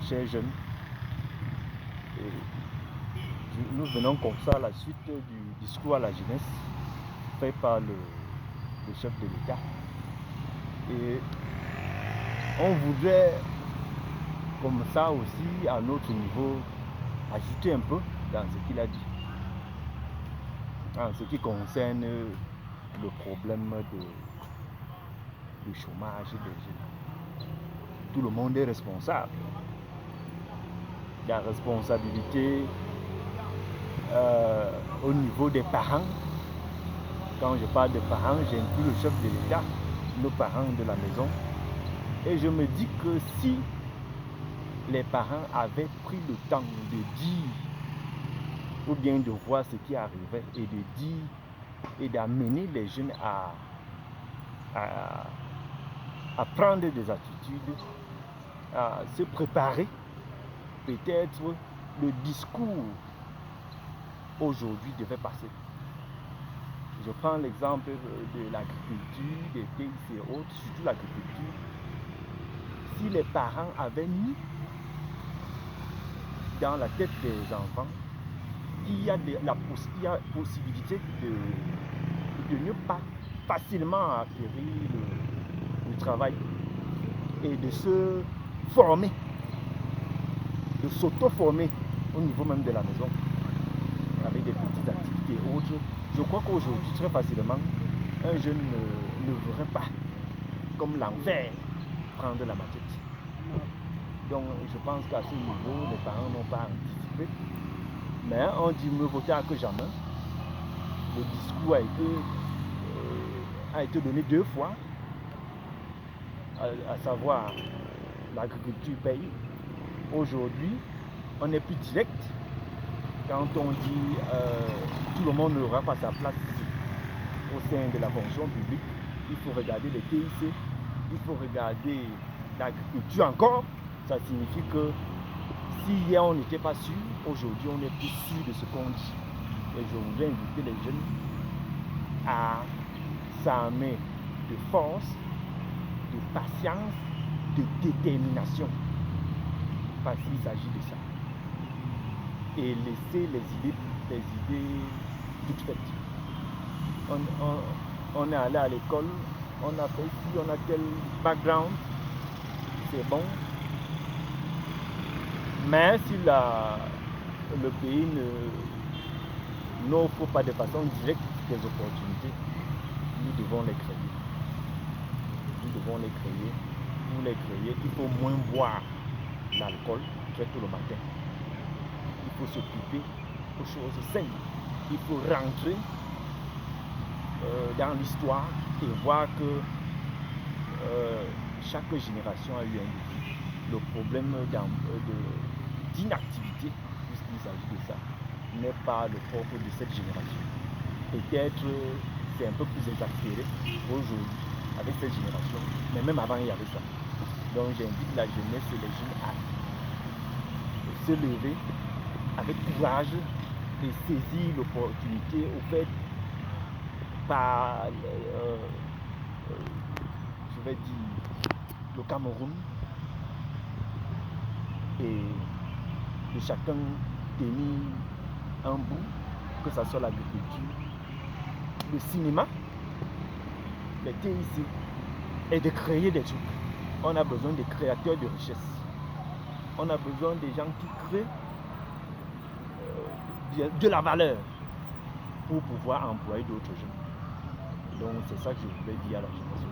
chers jeunes, nous venons comme ça à la suite du discours à la jeunesse fait par le chef de l'État. Et on voudrait, comme ça aussi, à notre niveau, ajouter un peu dans ce qu'il a dit, en ce qui concerne le problème du chômage des jeunes. Tout le monde est responsable. La responsabilité au niveau des parents. Quand je parle de parents, j'inclus le chef de l'État, nos parents de la maison. Et je me dis que si les parents avaient pris le temps de dire ou bien de voir ce qui arrivait et de dire et d'amener les jeunes à prendre des attitudes, à se préparer, peut-être le discours aujourd'hui devait passer. Je prends l'exemple de l'agriculture, des pays et autres, surtout l'agriculture. Si les parents avaient mis dans la tête des enfants qu'il y a la possibilité de ne pas facilement acquérir le travail et de se former, de s'auto-former au niveau même de la maison, avec des petites activités et autres. Je crois qu'aujourd'hui, très facilement, un jeune ne verrait pas comme l'enfer prendre la machette. Donc, je pense qu'à ce niveau, les parents n'ont pas anticipé. Mais on dit mieux vaut tard que jamais. Le discours a été donné 2 fois, à savoir l'agriculture paye. Aujourd'hui, on est plus direct. Quand on dit tout le monde n'aura pas sa place au sein de la fonction publique, il faut regarder les TIC, il faut regarder l'agriculture encore. Ça signifie que si hier on n'était pas sûr, aujourd'hui on est plus sûr de ce qu'on dit. Et je voudrais inviter les jeunes à s'armer de force, de patience, de détermination. Parce qu'il s'agit de ça. Et laisser les idées toutes faites. On est allé à l'école, on a fait ici, on a tel background, c'est bon. Mais si le pays n'offre pas de façon directe des opportunités, nous devons les créer. Nous devons les créer. Pour les créer, il faut moins boire l'alcool très tôt le matin. Il faut s'occuper aux choses saines. Il faut rentrer dans l'histoire et voir que chaque génération a eu un défi. Le problème d'inactivité, puisqu'il s'agit de ça, n'est pas le propre de cette génération. Peut-être c'est un peu plus exaspéré aujourd'hui avec cette génération, mais même avant il y avait ça. Donc j'invite la jeunesse et les jeunes à se lever avec courage et saisir l'opportunité offerte par, je vais dire, le Cameroun, et de chacun tenir un bout, que ce soit l'agriculture, le cinéma, les TIC, et de créer des trucs. On a besoin de créateurs de richesse. On a besoin des gens qui créent de la valeur pour pouvoir employer d'autres gens. Donc c'est ça que je voulais dire à la jeunesse.